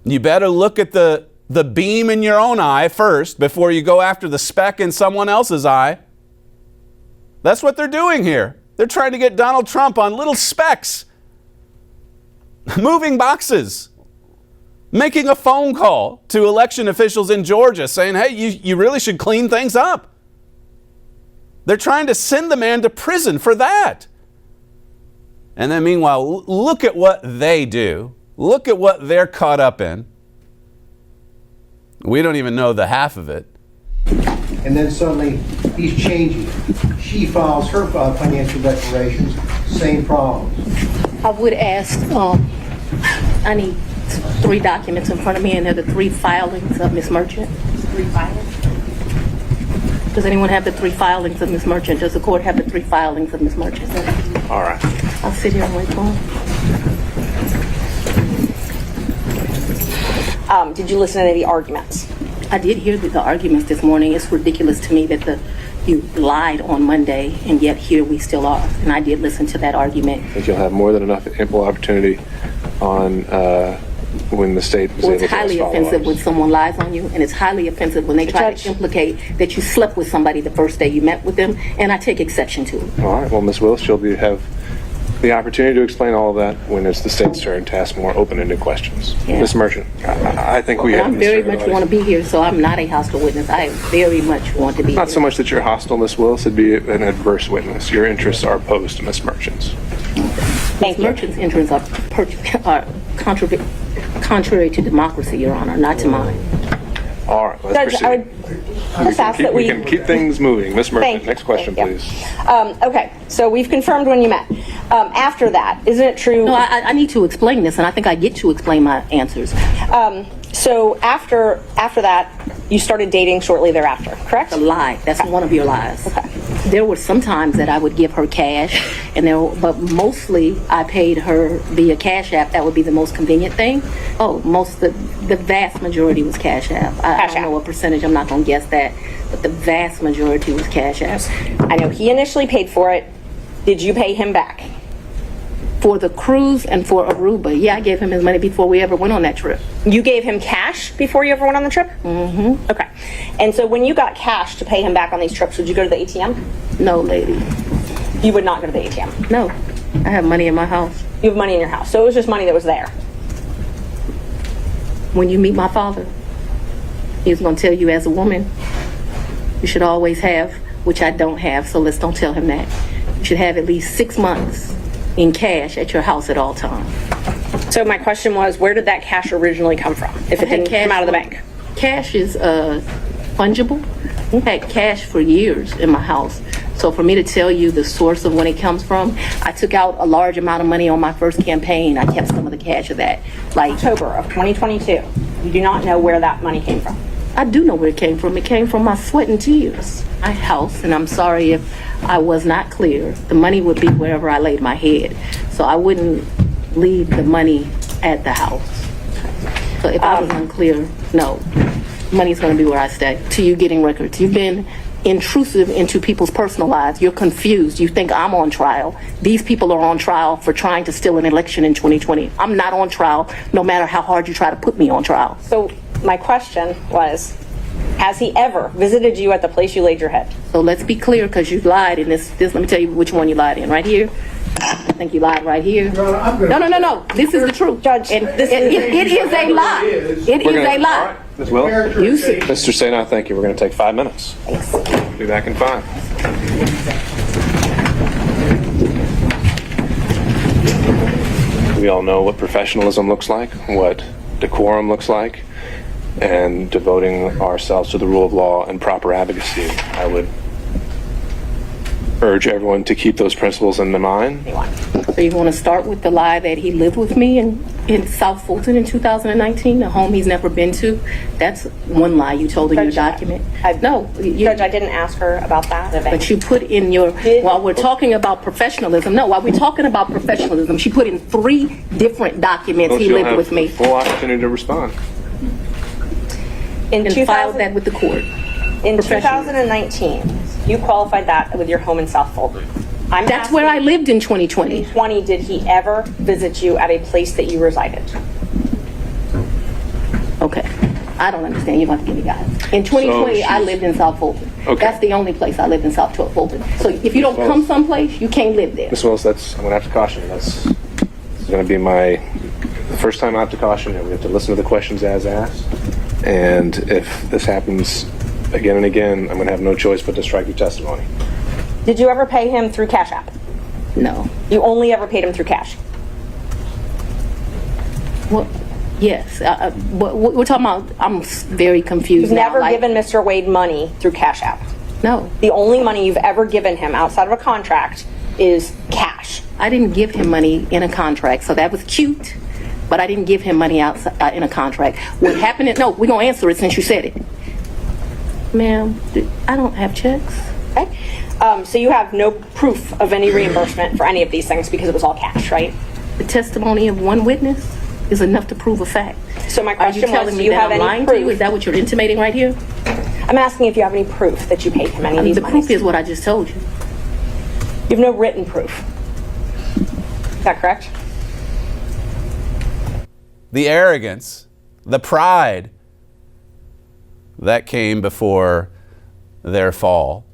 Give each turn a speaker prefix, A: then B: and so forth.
A: You better look at the beam in your own eye first before you go after the speck in someone else's eye. That's what they're doing here. They're trying to get Donald Trump on little specks, moving boxes, making a phone call to election officials in Georgia saying, hey, you really should clean things up. They're trying to send the man to prison for that. And then meanwhile, look at what they do. Look at what they're caught up in. We don't even know the half of it.
B: And then suddenly he's changing. She files her financial declarations, same problems.
C: I would ask, I need 3 documents in front of me, and they're the 3 filings of Ms. Merchant. 3 filings? Does anyone have the 3 filings of Ms. Merchant? Does the court have the 3 filings of Ms. Merchant?
D: All right.
C: I'll sit here and wait for him.
E: Did you listen to any of the arguments?
C: I did hear the arguments this morning. It's ridiculous to me that you lied on Monday, and yet here we still are. And I did listen to that argument.
D: I think you'll have more than enough ample opportunity on when the state was able to
C: It's highly offensive when someone lies on you, and it's highly offensive when they try to implicate that you slept with somebody the first day you met with them, and I take exception to it.
D: All right. Well, Ms. Willis, you'll have the opportunity to explain all of that when it's the state's turn to ask more open-ended questions.
C: Yeah.
D: Ms. Merchant, I think we have...
C: I very much want to be here, so I'm not a hostile witness. I very much want to be here.
D: Not so much that you're hostile, Ms. Willis, it'd be an adverse witness. Your interests are opposed to Ms. Merchant's.
C: Ms. Merchant's interests are contrary to democracy, Your Honor, not to mine.
D: All right, let's
E: Judge,
D: proceed. We can keep things moving. Ms. Merchant, next question, please.
E: Okay, so we've confirmed when you met. After that, isn't it true?
C: No, I need to explain this, and I think I get to explain my answers.
E: So after that, you started dating shortly thereafter, correct?
C: A lie. That's one of your lies.
E: Okay.
C: There were some times that I would give her cash, but mostly I paid her via Cash App. That would be the most convenient thing. Oh, the vast majority was Cash App. I don't know what percentage. I'm not going to guess that, but the vast majority was Cash App.
E: I know he initially paid for it. Did you pay him back?
C: For the cruise and for Aruba, yeah, I gave him his money before we ever went on that trip.
E: You gave him cash before you ever went on the trip?
C: Mm-hmm.
E: Okay. And so when you got cash to pay him back on these trips, would you go to the ATM?
C: No, lady.
E: You would not go to the ATM?
C: No. I have money in my house.
E: You have money in your house. So it was just money that was there?
C: When you meet my father, he's going to tell you as a woman, you should always have, which I don't have, so let's don't tell him that. You should have at least 6 months in cash at your house at all times.
E: So my question was, where did that cash originally come from, if it didn't come out of the bank?
C: Cash is fungible. I've had cash for years in my house. So for me to tell you the source of when it comes from, I took out a large amount of money on my first campaign. I kept some of the cash of that. Like
E: October of 2022, you do not know where that money came from?
C: I do know where it came from. It came from my sweat and tears. My house, and I'm sorry if I was not clear. The money would be wherever I laid my head. So I wouldn't leave the money at the house. So if I was unclear, no. Money's going to be where I stay. To you getting records. You've been intrusive into people's personal lives. You're confused. You think I'm on trial. These people are on trial for trying to steal an election in 2020. I'm not on trial, no matter how hard you try to put me on trial.
E: So my question was, has he ever visited you at the place you laid your head?
C: So let's be clear, because you lied in this. Let me tell you which one you lied in. Right here. I think you lied right here. No. This is the truth.
E: Judge,
C: and it is a lie. It is a lie.
D: Right. Ms. Willis?
C: You see.
D: Mr. Sena, thank you. We're going to take 5 minutes. We'll be back in 5. We all know what professionalism looks like, what decorum looks like, and devoting ourselves to the rule of law and proper advocacy. I would urge everyone to keep those principles in mind.
C: So you want to start with the lie that he lived with me in South Fulton in 2019, a home he's never been to? That's one lie you told in your document.
E: Judge, I didn't ask her about that.
C: But you put in your, while we're talking about professionalism, she put in 3 different documents he lived with me.
D: Full opportunity to respond.
C: And filed that with the court.
E: In 2019, you qualified that with your home in South Fulton.
C: That's where I lived in 2020.
E: Did he ever visit you at a place that you resided?
C: I don't understand. You're going to have to give me guidance. In 2020, I lived in South Fulton.
D: Okay.
C: That's the only place I lived in South Fulton. So if you don't come someplace, you can't live there.
D: Ms. Willis, I'm going to have to caution you. This is going to be the first time I have to caution you. We have to listen to the questions as asked. And if this happens again and again, I'm going to have no choice but to strike your testimony.
E: Did you ever pay him through Cash App?
C: No.
E: You only ever paid him through cash?
C: Well, yes. We're talking about, I'm very confused
E: You've
C: now.
E: never given Mr. Wade money through Cash App?
C: No.
E: The only money you've ever given him outside of a contract is cash.
C: I didn't give him money in a contract, so that was cute, but I didn't give him money outside in a contract. What happened is, no, we're going to answer it since you said it. Ma'am, I don't have checks.
E: Okay. So you have no proof of any reimbursement for any of these things because it was all cash, right?
C: The testimony of one witness is enough to prove a fact.
E: So my
C: Are you
E: question was,
C: telling
E: do
C: me
E: you
C: that
E: have
C: I'm
E: any
C: lying to you?
E: proof?
C: Is that what you're intimating right here?
E: I'm asking if you have any proof that you paid him any of these
C: The
E: monies.
C: proof is what I just told you.
E: You have no written proof. Is that correct?
A: The arrogance, the pride that came before their fall